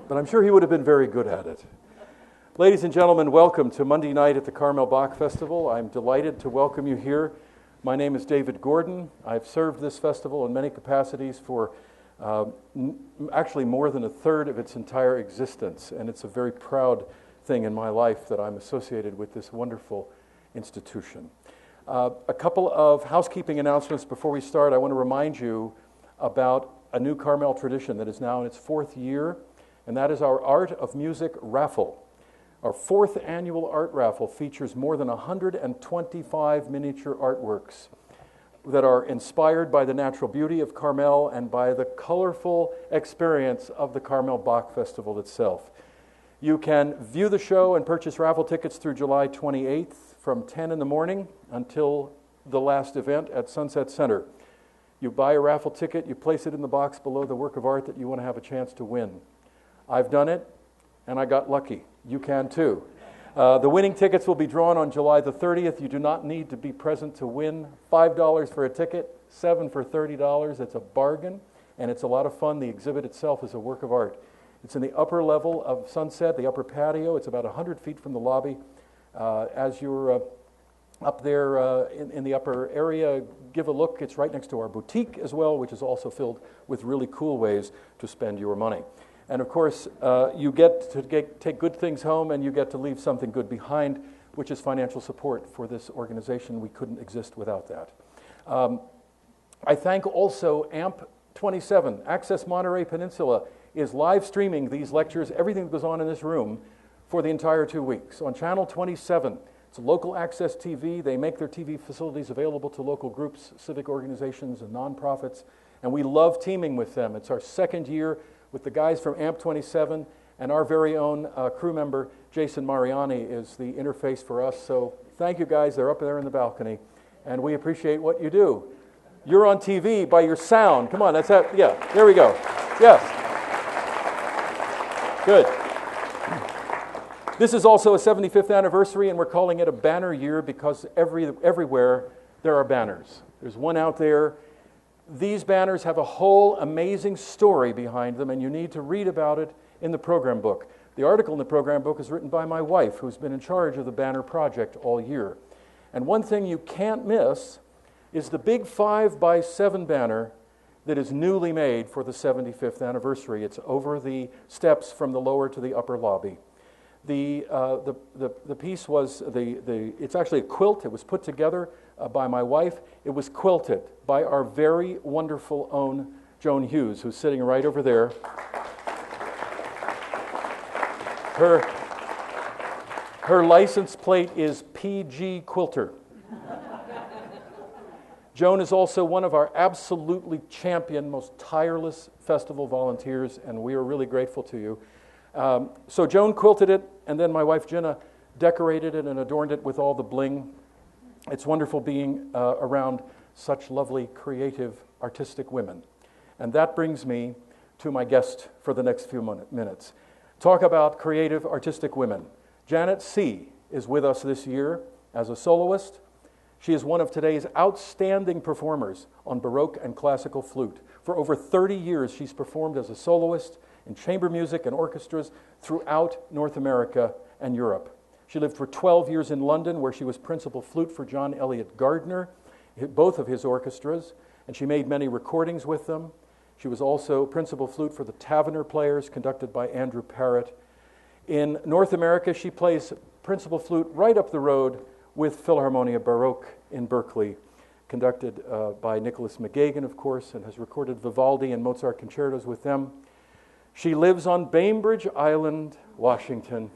but I'm sure he would have been very good at it. Ladies and gentlemen, welcome to Monday night at the Carmel Bach Festival. I'm delighted to welcome you here. My name is David Gordon. I've served this festival in many capacities for actually more than a third of its entire existence, and it's a very proud thing in my life that I'm associated with this wonderful institution. A couple of housekeeping announcements before we start. I want to remind you about a new Carmel tradition that is now in its fourth year, and that is our Art of Music raffle. Our fourth annual art raffle features more than 125 miniature artworks that are inspired by the natural beauty of Carmel and by the colorful experience of the Carmel Bach Festival itself. You can view the show and purchase raffle tickets through July 28th from 10 in the morning until the last event at Sunset Center. You buy a raffle ticket, you place it in the box below the work of art that you want to have a chance to win. I've done it, and I got lucky. You can too. The winning tickets will be drawn on July the 30th. You do not need to be present to win. $5 for a ticket, $7 for $30. It's a bargain, and it's a lot of fun. The exhibit itself is a work of art. It's in the upper level of Sunset, the upper patio. It's about 100 feet from the lobby. As you're up there in the upper area, give a look. It's right next to our boutique as well, which is also filled with really cool ways to spend your money. And of course, you get to take good things home, and you get to leave something good behind, which is financial support for this organization. We couldn't exist without that. I thank also AMP 27. Access Monterey Peninsula is live streaming these lectures, everything that goes on in this room, for the entire 2 weeks. On Channel 27, it's local access TV. They make their TV facilities available to local groups, civic organizations, and nonprofits, and we love teaming with them. It's our second year with the guys from AMP 27, and our very own crew member, Jason Mariani, is the interface for us. So thank you guys. They're up there in the balcony, and we appreciate what you do. You're on TV by your sound. Come on, that's that. Yeah, there we go. Yes. Good. This is also a 75th anniversary, and we're calling it a banner year because everywhere there are banners. There's one out there. These banners have a whole amazing story behind them, and you need to read about it in the program book. The article in the program book is written by my wife, who's been in charge of the banner project all year. And one thing you can't miss is the big 5x7 banner that is newly made for the 75th anniversary. It's over the steps from the lower to the upper lobby. The piece was, it's actually a quilt. It was put together by my wife. It was quilted by our very wonderful own Joan Hughes, who's sitting right over there. Her license plate is PG Quilter. Joan is also one of our absolutely champion, most tireless festival volunteers, and we are really grateful to you. So Joan quilted it, and then my wife Jenna decorated it and adorned it with all the bling. It's wonderful being around such lovely, creative, artistic women. And that brings me to my guest for the next few minutes. Talk about creative, artistic women. Janet C. is with us this year as a soloist. She is one of today's outstanding performers on Baroque and classical flute. For over 30 years, she's performed as a soloist in chamber music and orchestras throughout North America and Europe. She lived for 12 years in London, where she was principal flute for John Eliot Gardner, both of his orchestras, and she made many recordings with them. She was also principal flute for the Taverner Players, conducted by Andrew Parrott. In North America, she plays principal flute right up the road with Philharmonia Baroque in Berkeley, conducted by Nicholas McGagan, of course, and has recorded Vivaldi and Mozart concertos with them. She lives on Bainbridge Island, Washington,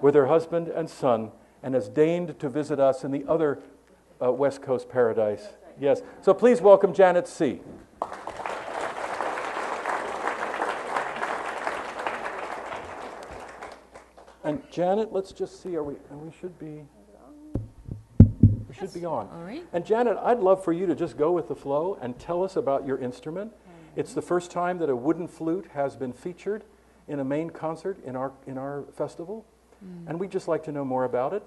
with her husband and son, and has deigned to visit us in the other West Coast paradise. Yes. So please welcome Janet C. And Janet, let's just see, we should be on. All right. And Janet, I'd love for you to just go with the flow and tell us about your instrument. It's the first time that a wooden flute has been featured in a main concert in our festival. And we'd just like to know more about it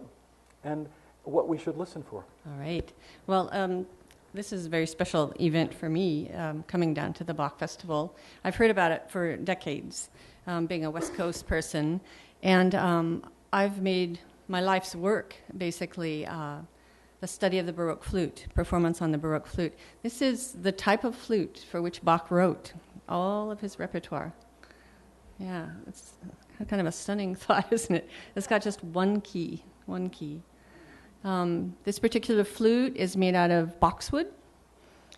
and what we should listen for. All right. Well, This is a very special event for me, coming down to the Bach Festival. I've heard about it for decades, being a West Coast person, and I've made my life's work, basically, the study of the Baroque flute, performance on the Baroque flute. This is the type of flute for which Bach wrote all of his repertoire. Yeah, it's kind of a stunning thought, isn't it? It's got just one key. This particular flute is made out of boxwood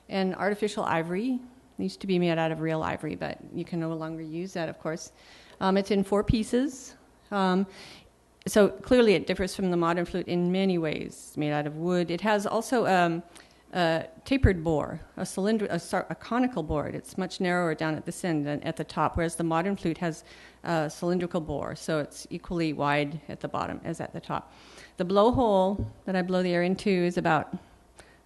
and artificial ivory. It used to be made out of real ivory, but you can no longer use that, of course. It's in 4 pieces. So clearly it differs from the modern flute in many ways. It's made out of wood. It has also a tapered bore, a conical bore. It's much narrower down at this end than at the top, whereas the modern flute has a cylindrical bore, so it's equally wide at the bottom as at the top. The blowhole that I blow the air into is about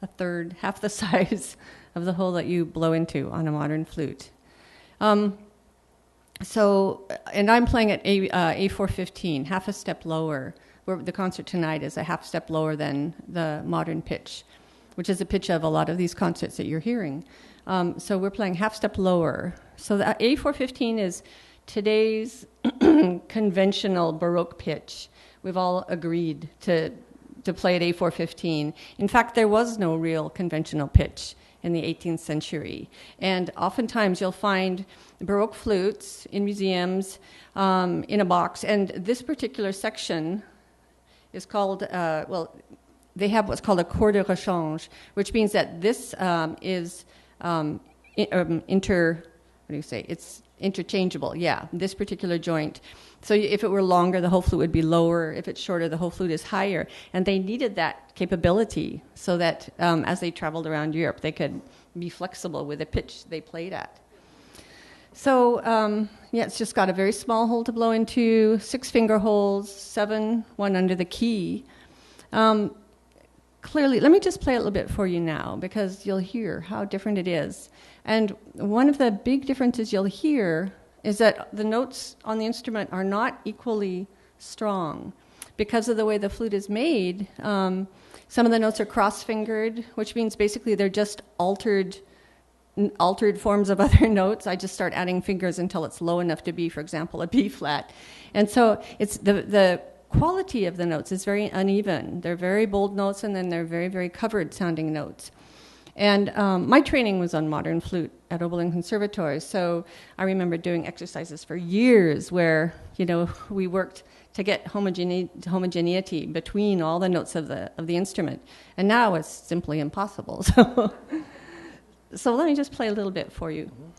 a third, half the size of the hole that you blow into on a modern flute. And I'm playing at A415, half a step lower. The concert tonight is a half step lower than the modern pitch, which is the pitch of a lot of these concerts that you're hearing. So we're playing half step lower. So the A415 is today's conventional Baroque pitch. We've all agreed to play at A415. In fact, there was no real conventional pitch in the 18th century. And oftentimes you'll find Baroque flutes in museums in a box. And this particular section is called, they have what's called a corps de rechange, which means that this is it's interchangeable, this particular joint. So if it were longer, the whole flute would be lower. If it's shorter, the whole flute is higher. And they needed that capability so that as they traveled around Europe, they could be flexible with the pitch they played at. So, it's just got a very small hole to blow into, 6 finger holes, 7, 1 under the key. Clearly, let me just play a little bit for you now, because you'll hear how different it is. And one of the big differences you'll hear is that the notes on the instrument are not equally strong. Because of the way the flute is made, some of the notes are cross-fingered, which means basically they're just altered forms of other notes. I just start adding fingers until it's low enough to be, for example, a B flat. And so it's the quality of the notes is very uneven. They're very bold notes, and then they're very, very covered sounding notes. And my training was on modern flute at Oberlin Conservatory, so I remember doing exercises for years where, we worked to get homogeneity between all the notes of the instrument. And now it's simply impossible. So let me just play a little bit for you. Mm-hmm.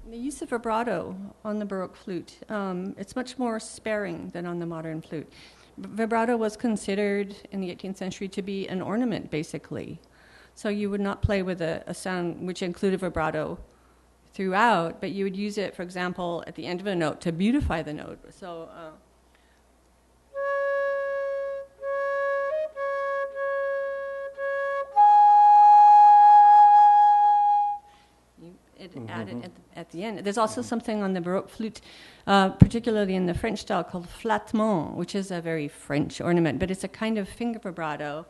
The use of vibrato on the Baroque flute, it's much more sparing than on the modern flute. Vibrato was considered in the 18th century to be an ornament, basically. So you would not play with a sound which included vibrato throughout, but you would use it, for example, at the end of a note to beautify the note. So it added at the end. There's also something on the Baroque flute, particularly in the French style, called flattement, which is a very French ornament, but it's a kind of finger vibrato.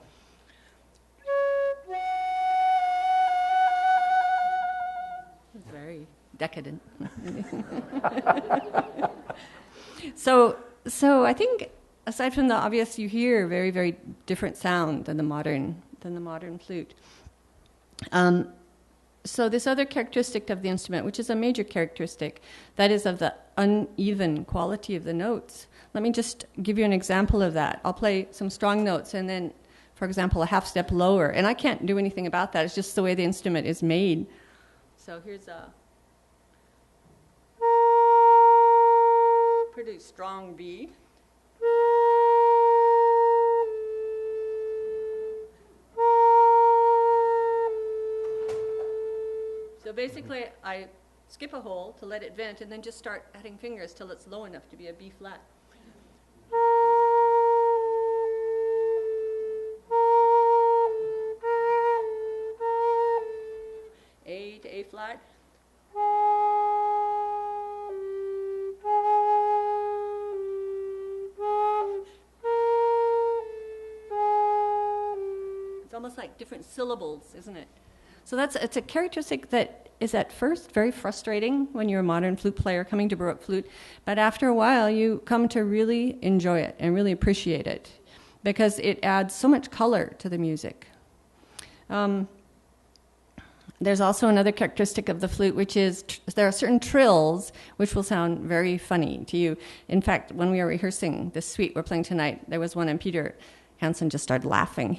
It's very decadent. So I think, aside from the obvious, you hear very, very different sound than the modern flute. So this other characteristic of the instrument, which is a major characteristic, that is of the uneven quality of the notes. Let me just give you an example of that. I'll play some strong notes and then, for example, a half step lower. And I can't do anything about that. It's just the way the instrument is made. So here's a pretty strong B. So basically, I skip a hole to let it vent and then just start adding fingers till it's low enough to be a B flat. A to A flat. It's almost like different syllables, isn't it? So it's a characteristic that is at first very frustrating when you're a modern flute player coming to Baroque flute, but after a while you come to really enjoy it and really appreciate it because it adds so much color to the music. There's also another characteristic of the flute, which is there are certain trills which will sound very funny to you. In fact, when we were rehearsing this suite we're playing tonight, there was one and Peter Hansen just started laughing.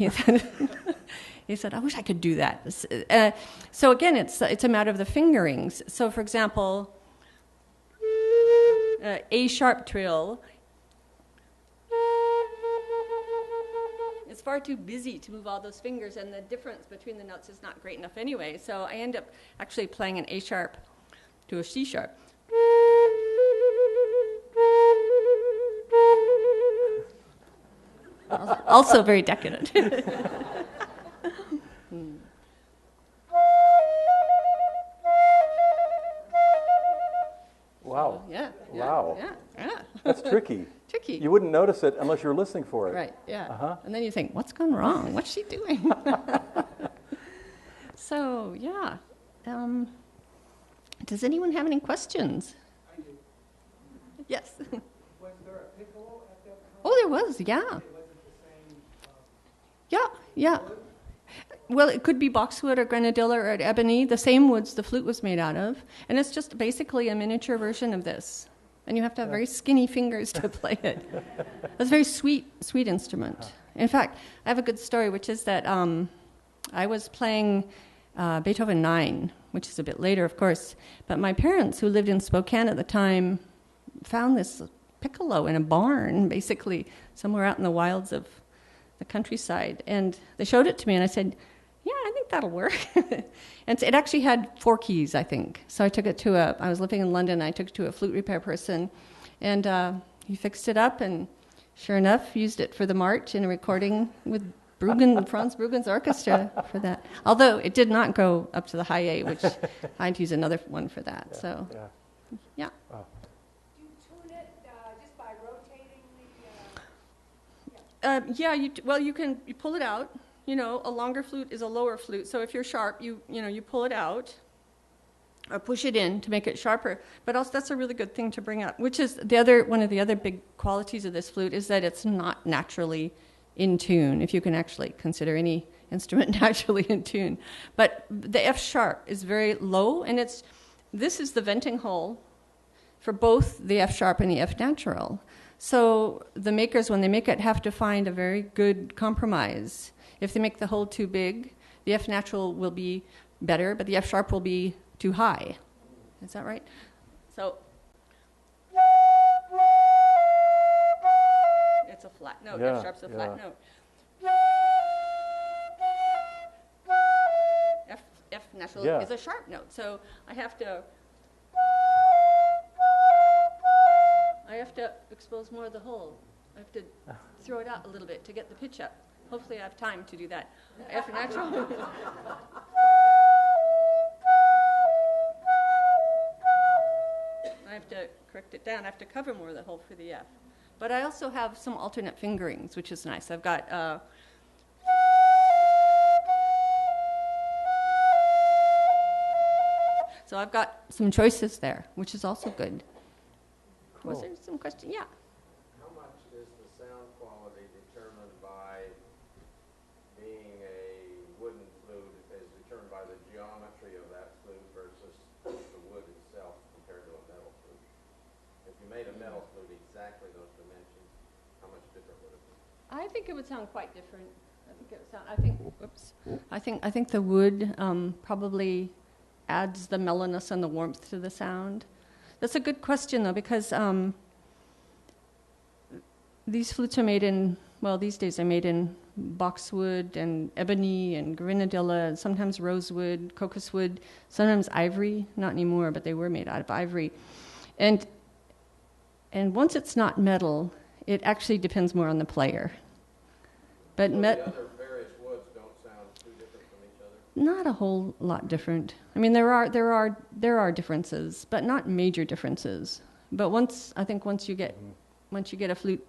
He said, I wish I could do that. So again, it's a matter of the fingerings. So for example, A sharp trill, it's far too busy to move all those fingers, and the difference between the notes is not great enough anyway. So I end up actually playing an A sharp to a C sharp. Also very decadent. Wow. Yeah. Wow. Yeah. That's tricky. Tricky. You wouldn't notice it unless you were listening for it. Right, yeah. Uh-huh. And then you think, what's gone wrong? What's she doing? So, yeah. Does anyone have any questions? I do. Yes. Was there a piccolo at that time? Oh, there was, yeah. Was it the same? Yeah. Well, it could be boxwood or grenadilla or ebony, the same woods the flute was made out of. And it's just basically a miniature version of this. And you have to have very skinny fingers to play it. It's a very sweet instrument. In fact, I have a good story, which is that I was playing Beethoven 9, which is a bit later, of course. But my parents, who lived in Spokane at the time, found this piccolo in a barn, basically, somewhere out in the wilds of the countryside. And they showed it to me, and I said, yeah, I think that'll work. And it actually had 4 keys, I think. So I took it to I was living in London, I took it to a flute repair person, and he fixed it up, and sure enough, used it for the march in a recording with Franz Bruggen's orchestra for that. Although it did not go up to the high A, which I had to use another one for that. Yeah, so, yeah. Oh. Do you tune it just by rotating You pull it out. You know, a longer flute is a lower flute. So if you're sharp, you pull it out or push it in to make it sharper. But also that's a really good thing to bring up, which is one of the other big qualities of this flute is that it's not naturally in tune, if you can actually consider any instrument naturally in tune. But the F sharp is very low, and this is the venting hole for both the F sharp and the F natural. So the makers, when they make it, have to find a very good compromise. If they make the hole too big, the F natural will be better, but the F sharp will be too high. Is that right? So it's a flat note. Yeah, F sharp's a flat note. natural Yeah. is a sharp note. So I have to expose more of the hole. I have to throw it out a little bit to get the pitch up. Hopefully I have time to do that. F natural. I have to correct it down. I have to cover more of the hole for the F. But I also have some alternate fingerings, which is nice. I've got so I've got some choices there, which is also good. Cool. Was there some question? Yeah. How much is the sound quality determined by being a wooden flute is determined by the geometry of that flute versus the wood itself compared to a metal flute? If you made a metal flute exactly those dimensions, how much different would it be? I think it would sound quite different. I think the wood probably adds the mellowness and the warmth to the sound. That's a good question, though, because these flutes are made in, well, these days they're made in boxwood and ebony and grenadilla, and sometimes rosewood, crocus wood, sometimes ivory. Not anymore, but they were made out of ivory. And once it's not metal, it actually depends more on the player. But So the other various woods don't sound too different from each other? not a whole lot different. I mean, there are differences, but not major differences. But once you get a flute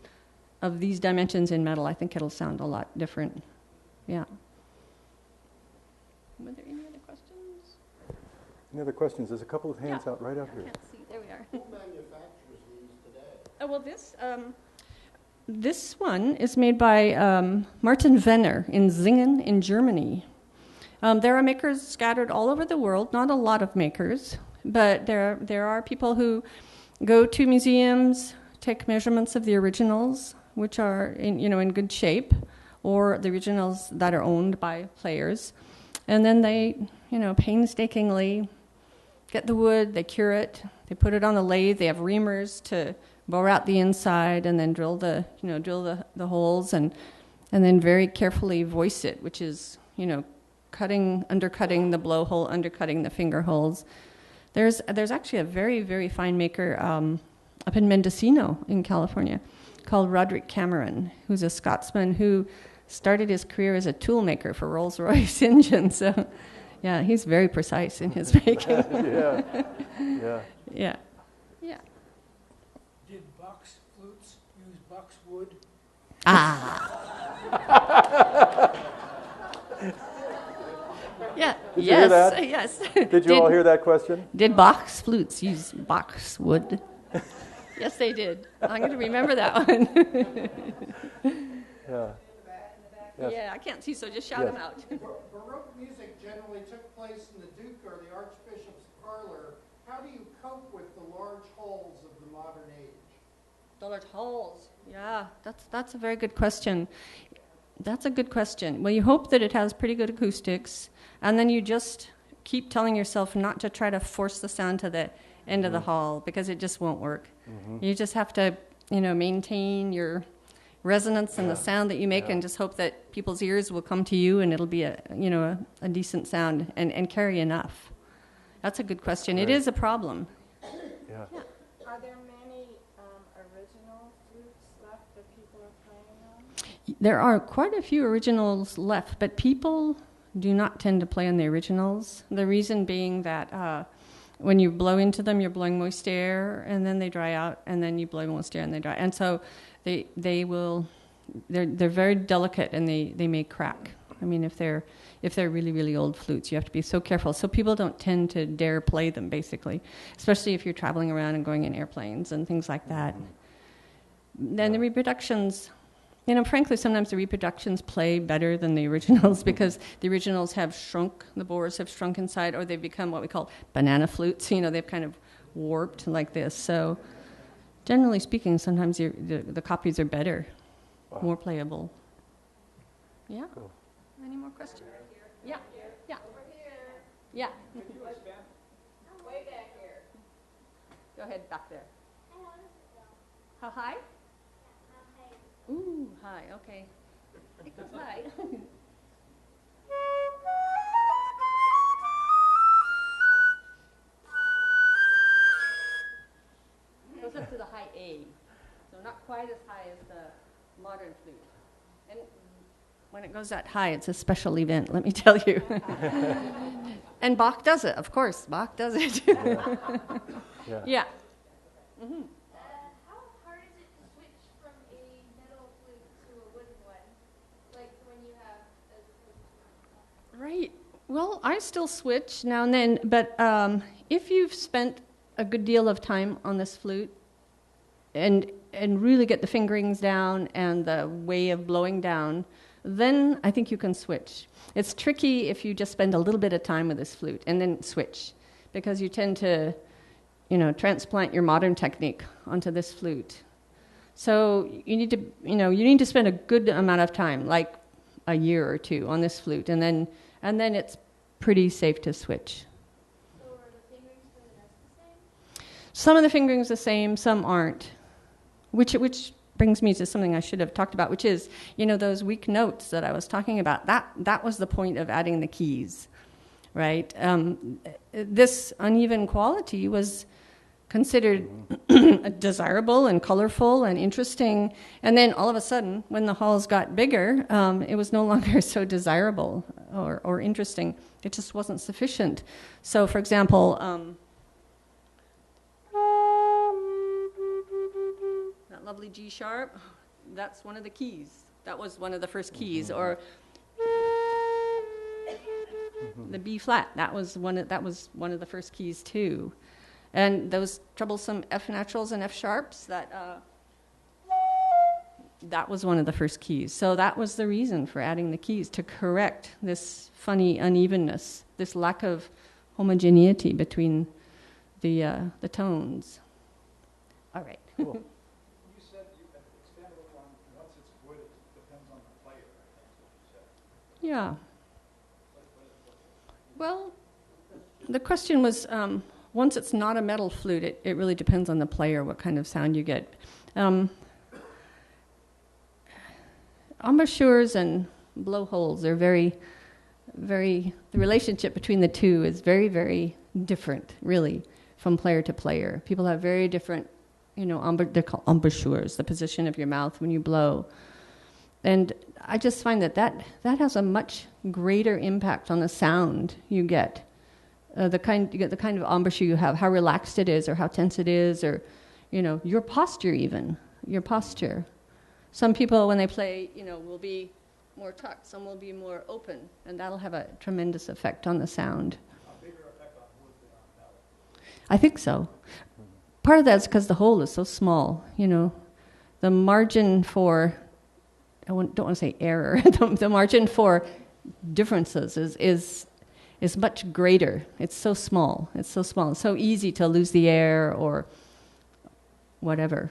of these dimensions in metal, I think it'll sound a lot different. Yeah. Were there any other questions? Any other questions? There's a couple of hands out right out I here. can't see. There we are. Who manufactures these today? Oh, well, this one is made by Martin Venner in Singen in Germany. There are makers scattered all over the world, not a lot of makers, but there are people who go to museums, take measurements of the originals, which are in good shape, or the originals that are owned by players. And then they, painstakingly get the wood, they cure it, they put it on the lathe, they have reamers to bore out the inside and then drill the holes and then very carefully voice it, which is, undercutting the blowhole, undercutting the finger holes. There's actually a very, very fine maker up in Mendocino in California called Roderick Cameron, who's a Scotsman who started his career as a tool maker for Rolls-Royce engines. So, yeah, he's very precise in his making. Yeah. Yeah. Did Bach's flutes use Bach's wood? Yeah. Did you hear that? Yes. Did you all hear that question? Did Bach's flutes use Bach's wood? Yes, they did. I'm going to remember that one. Yeah. Yes. Yeah, I can't see, so just shout Yes. them out. Baroque music generally took place in the Duke or the Archbishop's parlor. How do you cope with the large halls of the modern age? The large halls. Yeah, that's a very good question. That's a good question. Well, you hope that it has pretty good acoustics, and then you just keep telling yourself not to try to force the sound to the end of the hall, because it just won't work. You just have to, maintain your resonance and the sound that you make, and just hope that people's ears will come to you, and it'll be a decent sound and carry enough. That's a good question. Right. It is a problem. Yeah. Are there many original flutes left that people are playing on? There are quite a few originals left, but people do not tend to play on the originals. The reason being that when you blow into them, you're blowing moist air, and then they dry out, and then you blow moist air, and they dry. And so they're very delicate, and they may crack. I mean, if they're really, really old flutes, you have to be so careful. So people don't tend to dare play them, basically, especially if you're traveling around and going in airplanes and things like that. Then the reproductions, frankly, sometimes the reproductions play better than the originals because the originals have shrunk, the bores have shrunk inside, or they've become what we call banana flutes. They've kind of warped like this. So generally speaking, sometimes the copies are better, more playable. Yeah? Cool. Any more questions? Yeah. Yeah. Yeah. Way back here. Go ahead, back there. How high? Ooh, high, okay. I think it's high. goes up to the high A. So not quite as high as the modern flute. And when it goes that high, it's a special event, let me tell you. And Bach does it, of course. Bach does it. Yeah. Mm-hmm. How hard is it to switch from a metal flute to a wooden one? Like when you have as opposed to Right. Well, I still switch now and then, but if you've spent a good deal of time on this flute and really get the fingerings down and the way of blowing down, then I think you can switch. It's tricky if you just spend a little bit of time with this flute and then switch, because you tend to, transplant your modern technique onto this flute. So you need to spend a good amount of time, like a year or two, on this flute, and then it's pretty safe to switch. So are the fingerings for the notes the same? Some of the fingerings the same, some aren't. Which brings me to something I should have talked about, which is, those weak notes that I was talking about. That was the point of adding the keys, right? This uneven quality was considered desirable and colorful and interesting, and then all of a sudden, when the halls got bigger, it was no longer so desirable or interesting. It just wasn't sufficient. So, for example, that lovely G sharp, that's one of the keys. That was one of the first keys. Or the B flat, that was one of the first keys too. And those troublesome F naturals and F sharps, that was one of the first keys. So that was the reason for adding the keys, to correct this funny unevenness, this lack of homogeneity between the tones. All right. Cool. You said you can expand a little on once it's wood, it depends on the player, I think is what you said. Yeah. Well, the question was, once it's not a metal flute, it really depends on the player what kind of sound you get. Embouchures and blowholes are very, very, the relationship between the two is very, very different, really, from player to player. People have very different, they're called embouchures, the position of your mouth when you blow. And I just find that has a much greater impact on the sound you get. You get the kind of embouchure you have, how relaxed it is, or how tense it is, or your posture even, your posture. Some people, when they play, will be more tucked, some will be more open, and that'll have a tremendous effect on the sound. A bigger effect on wood than on metal. I think so. Part of that's because the hole is so small, The margin for, don't want to say error, the margin for differences is much greater. It's so small. It's so easy to lose the air or whatever.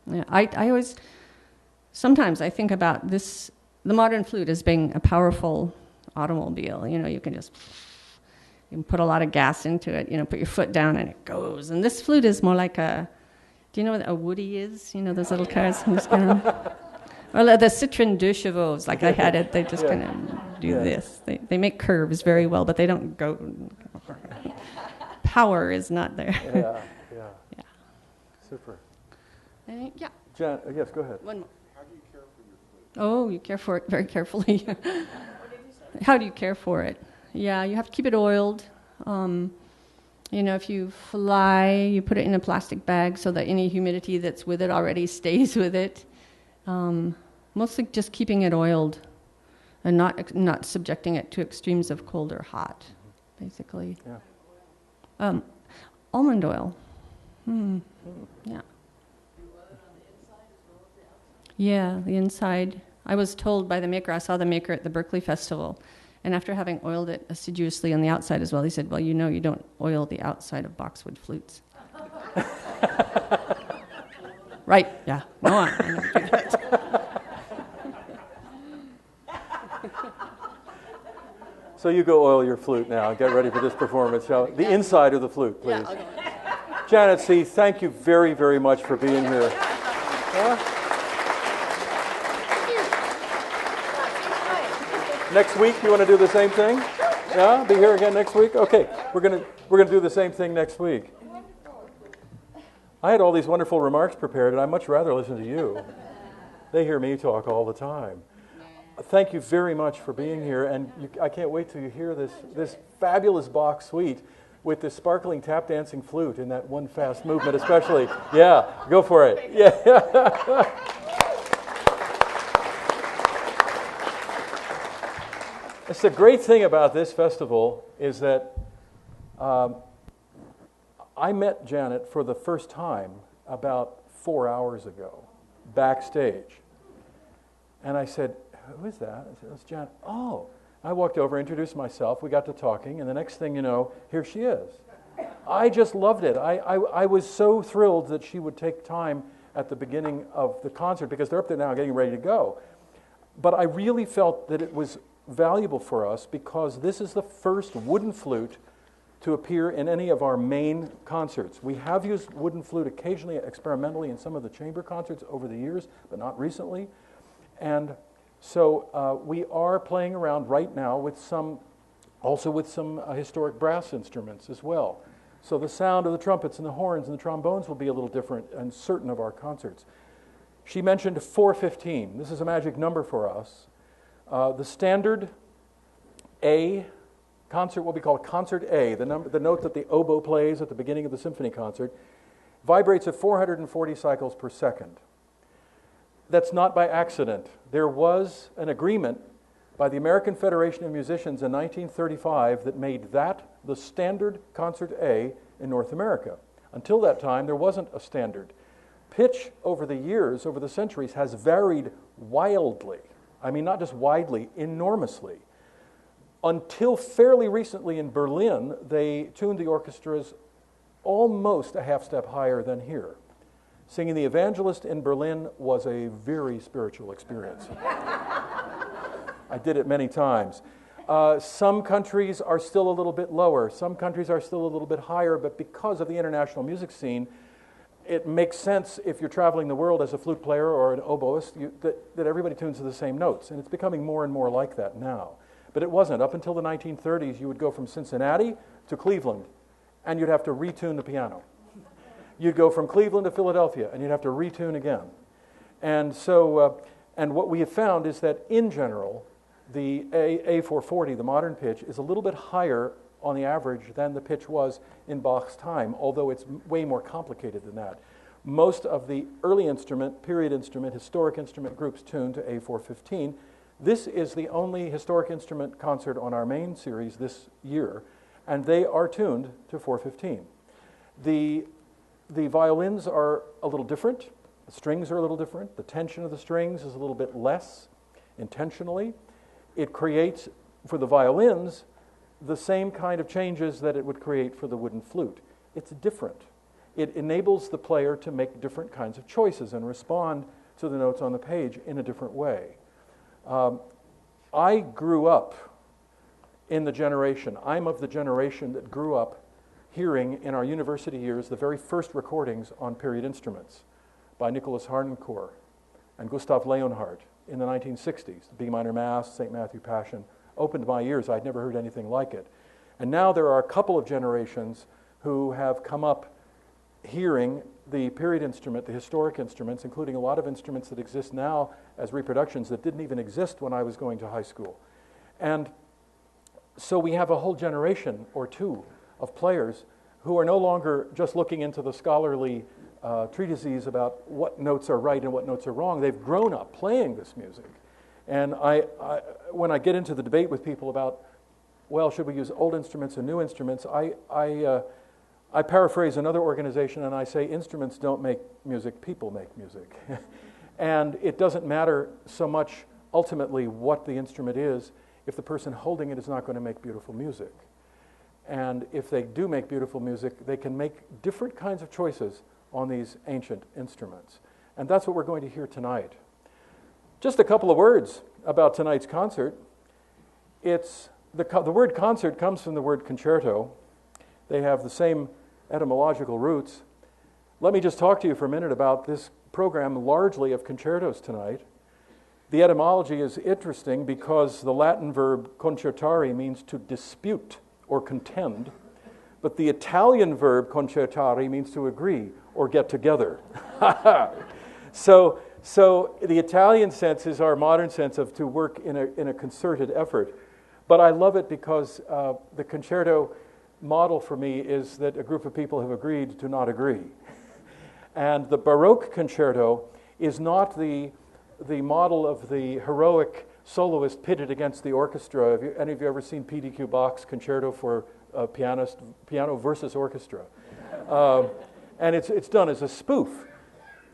Yeah, I always, sometimes I think about the modern flute as being a powerful automobile. You can put a lot of gas into it, put your foot down and it goes. And this flute is more like do you know what a Woody is? Those little cars? Well, the Citroën Deux Chevaux, like I had it, they just kind of do this. They make curves very well, but they don't go. Power is not there. Yeah. Super. Yeah. Jan, yes, go ahead. One more. How do you care for your flute? Oh, you care for it very carefully. How do you care for it? Yeah, you have to keep it oiled. If you fly, you put it in a plastic bag so that any humidity that's with it already stays with it. Mostly just keeping it oiled and not subjecting it to extremes of cold or hot, basically. Yeah. Almond oil. Yeah. Yeah, the inside. I was told by the maker, I saw the maker at the Berkeley Festival, and after having oiled it assiduously on the outside as well, he said, well, you don't oil the outside of boxwood flutes. Right, yeah. No, I never do that. So you go oil your flute now. Get ready for this performance, shall we? The inside of the flute, please. Yeah, I'll go. Janet C., thank you very, very much for being here. Next week, you want to do the same thing? Yeah, be here again next week? Okay, we're gonna do the same thing next week. I had all these wonderful remarks prepared, and I'd much rather listen to you. They hear me talk all the time. Thank you very much for being here, and I can't wait till you hear this fabulous Bach suite with this sparkling tap dancing flute in that one fast movement especially. Yeah, go for it. Yeah. It's the great thing about this festival is that I met Janet for the first time about 4 hours ago, backstage. And I said, "Who is that?" I said, "It's Janet." "Oh." I walked over, introduced myself, we got to talking, and the next thing you know, here she is. I just loved it. I was so thrilled that she would take time at the beginning of the concert, because they're up there now getting ready to go. But I really felt that it was valuable for us because this is the first wooden flute to appear in any of our main concerts. We have used wooden flute occasionally, experimentally, in some of the chamber concerts over the years, but not recently. And so we are playing around right now with some historic brass instruments as well. So the sound of the trumpets and the horns and the trombones will be a little different in certain of our concerts. She mentioned 415. This is a magic number for us. The standard A concert, what we call concert A, the note that the oboe plays at the beginning of the symphony concert, vibrates at 440 cycles per second. That's not by accident. There was an agreement by the American Federation of Musicians in 1935 that made that the standard concert A in North America. Until that time, there wasn't a standard. Pitch over the years, over the centuries, has varied wildly. I mean, not just widely, enormously. Until fairly recently in Berlin, they tuned the orchestras almost a half step higher than here. Singing the Evangelist in Berlin was a very spiritual experience. I did it many times. Some countries are still a little bit lower. Some countries are still a little bit higher, but because of the international music scene, it makes sense if you're traveling the world as a flute player or an oboist that everybody tunes to the same notes. And it's becoming more and more like that now. But it wasn't. Up until the 1930s, you would go from Cincinnati to Cleveland, and you'd have to retune the piano. You'd go from Cleveland to Philadelphia, and you'd have to retune again. And so, and what we have found is that in general, the A440, the modern pitch, is a little bit higher on the average than the pitch was in Bach's time, although it's way more complicated than that. Most of the early instrument, period instrument, historic instrument groups tuned to A415. This is the only historic instrument concert on our main series this year, and they are tuned to 415. The violins are a little different. The strings are a little different. The tension of the strings is a little bit less intentionally. It creates, for the violins, the same kind of changes that it would create for the wooden flute. It's different. It enables the player to make different kinds of choices and respond to the notes on the page in a different way. I grew up in the generation, I'm of the generation that grew up hearing in our university years the very first recordings on period instruments by Nicholas Harnoncourt and Gustav Leonhardt in the 1960s. The B minor Mass, St. Matthew Passion, opened my ears. I'd never heard anything like it. And now there are a couple of generations who have come up hearing the period instrument, the historic instruments, including a lot of instruments that exist now as reproductions that didn't even exist when I was going to high school. And so we have a whole generation or two of players who are no longer just looking into the scholarly treatises about what notes are right and what notes are wrong. They've grown up playing this music. And when I get into the debate with people about, well, should we use old instruments and new instruments, I paraphrase another organization and I say, instruments don't make music, people make music. And it doesn't matter so much ultimately what the instrument is if the person holding it is not going to make beautiful music. And if they do make beautiful music, they can make different kinds of choices on these ancient instruments. And that's what we're going to hear tonight. Just a couple of words about tonight's concert. It's the word concert comes from the word concerto. They have the same etymological roots. Let me just talk to you for a minute about this program largely of concertos tonight. The etymology is interesting because the Latin verb concertare means to dispute or contend, But the Italian verb concertare means to agree or get together. So the Italian sense is our modern sense of to work in a concerted effort. But I love it because the concerto model for me is that a group of people have agreed to not agree. And the Baroque concerto is not the model of the heroic soloist pitted against the orchestra. Have any of you ever seen P.D.Q. Bach's concerto for piano versus orchestra? And it's done as a spoof.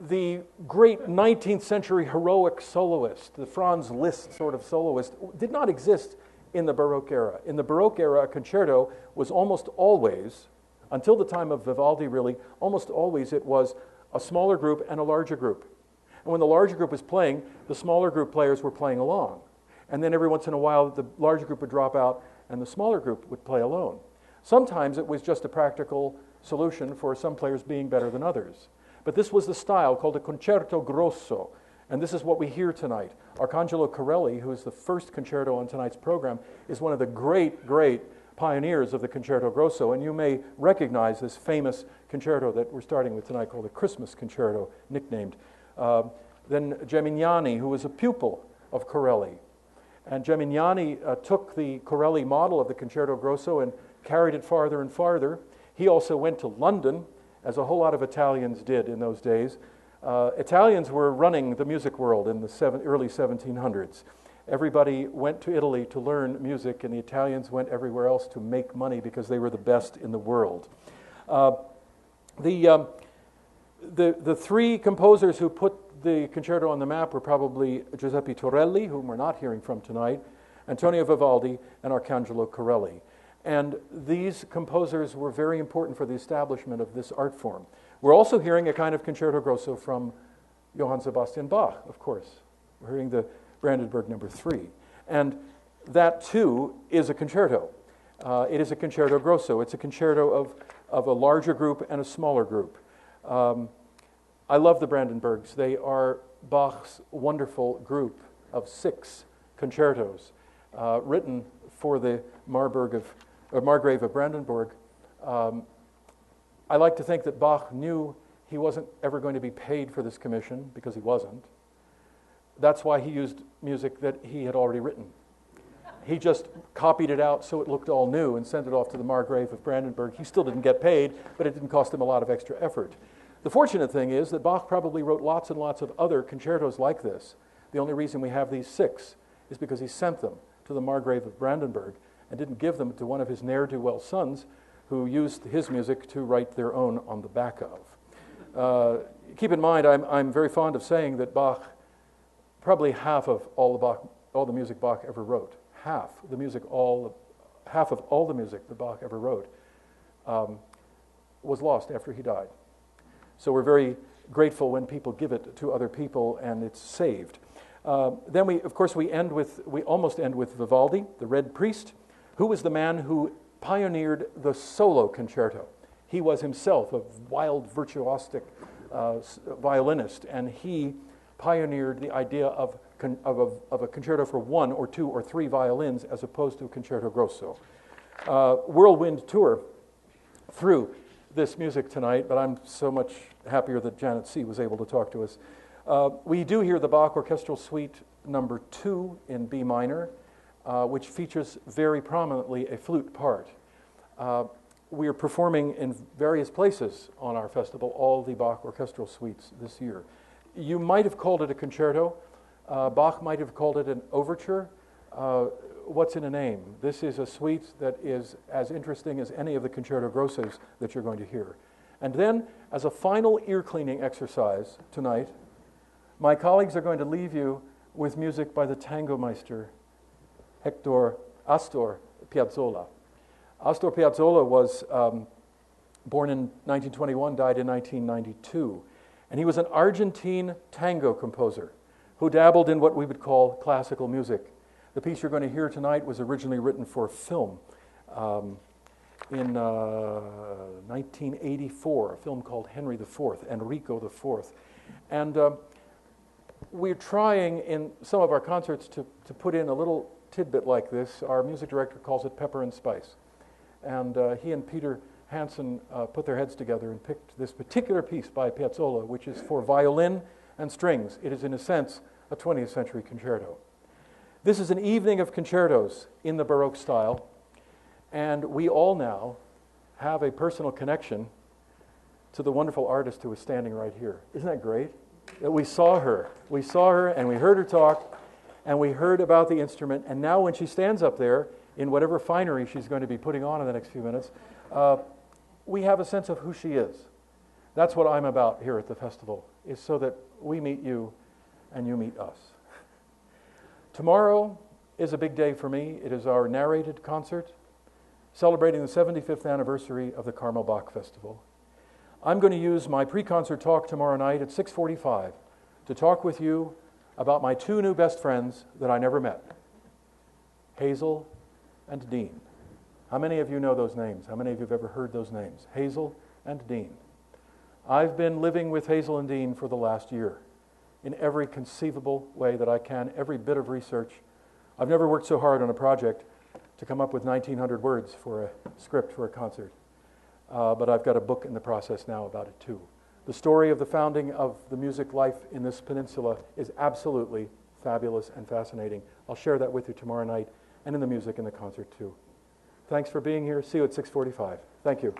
The great 19th century heroic soloist, the Franz Liszt sort of soloist, did not exist in the Baroque era. In the Baroque era, a concerto was almost always, until the time of Vivaldi really, almost always it was a smaller group and a larger group. And when the larger group was playing, the smaller group players were playing along. And then every once in a while, the larger group would drop out and the smaller group would play alone. Sometimes it was just a practical solution for some players being better than others. But this was the style called a concerto grosso. And this is what we hear tonight. Arcangelo Corelli, who is the first concerto on tonight's program, is one of the great, great pioneers of the concerto grosso. And you may recognize this famous concerto that we're starting with tonight called the Christmas Concerto, nicknamed. Then Gemignani, who was a pupil of Corelli. And Gemignani took the Corelli model of the concerto grosso and carried it farther and farther. He also went to London, as a whole lot of Italians did in those days. Italians were running the music world in the early 1700s. Everybody went to Italy to learn music, and the Italians went everywhere else to make money because they were the best in the world. The three composers who put the concerto on the map were probably Giuseppe Torelli, whom we're not hearing from tonight, Antonio Vivaldi, and Arcangelo Corelli. And these composers were very important for the establishment of this art form. We're also hearing a kind of concerto grosso from Johann Sebastian Bach, of course. We're hearing the Brandenburg No. 3. And that, too, is a concerto. It is a concerto grosso. It's a concerto of a larger group and a smaller group. I love the Brandenburgs. They are Bach's wonderful group of 6 concertos written for the Margrave of Brandenburg. I like to think that Bach knew he wasn't ever going to be paid for this commission, because he wasn't. That's why he used music that he had already written. He just copied it out so it looked all new and sent it off to the Margrave of Brandenburg. He still didn't get paid, but it didn't cost him a lot of extra effort. The fortunate thing is that Bach probably wrote lots and lots of other concertos like this. The only reason we have these 6 is because he sent them to the Margrave of Brandenburg and didn't give them to one of his ne'er-do-well sons who used his music to write their own on the back of. Keep in mind, I'm very fond of saying that Bach, probably half of all the music Bach ever wrote, half of all the music that Bach ever wrote was lost after he died. So we're very grateful when people give it to other people and it's saved. Then we almost end with Vivaldi, the Red Priest, who was the man who pioneered the solo concerto. He was himself a wild, virtuosic violinist, and he pioneered the idea of a concerto for 1 or 2 or 3 violins as opposed to a concerto grosso. Whirlwind tour through this music tonight, but I'm so much happier that Janet C. was able to talk to us. We do hear the Bach Orchestral Suite No. 2 in B minor, which features very prominently a flute part. We are performing in various places on our festival, all the Bach Orchestral Suites this year. You might have called it a concerto. Bach might have called it an overture. What's in a name? This is a suite that is as interesting as any of the concerto grossos that you're going to hear. And then, as a final ear-cleaning exercise tonight, my colleagues are going to leave you with music by the tango meister, Astor Piazzolla. Astor Piazzolla was born in 1921, died in 1992. And he was an Argentine tango composer who dabbled in what we would call classical music. The piece you're going to hear tonight was originally written for film in 1984, a film called Henry IV, Enrico IV. And we're trying in some of our concerts to put in a little tidbit like this. Our music director calls it pepper and spice. And he and Peter Hansen put their heads together and picked this particular piece by Piazzolla, which is for violin and strings. It is, in a sense, a 20th century concerto. This is an evening of concertos in the Baroque style, and we all now have a personal connection to the wonderful artist who is standing right here. Isn't that great? That we saw her. We saw her and we heard her talk, and we heard about the instrument, and now when she stands up there in whatever finery she's going to be putting on in the next few minutes, we have a sense of who she is. That's what I'm about here at the festival, is so that we meet you and you meet us. Tomorrow is a big day for me. It is our narrated concert celebrating the 75th anniversary of the Carmel Bach Festival. I'm going to use my pre-concert talk tomorrow night at 6:45 to talk with you about my two new best friends that I never met, Hazel and Dean. How many of you know those names? How many of you have ever heard those names? Hazel and Dean. I've been living with Hazel and Dean for the last year in every conceivable way that I can, every bit of research. I've never worked so hard on a project to come up with 1,900 words for a script for a concert. But I've got a book in the process now about it too. The story of the founding of the music life in this peninsula is absolutely fabulous and fascinating. I'll share that with you tomorrow night, and in the music in the concert too. Thanks for being here. See you at 6:45. Thank you.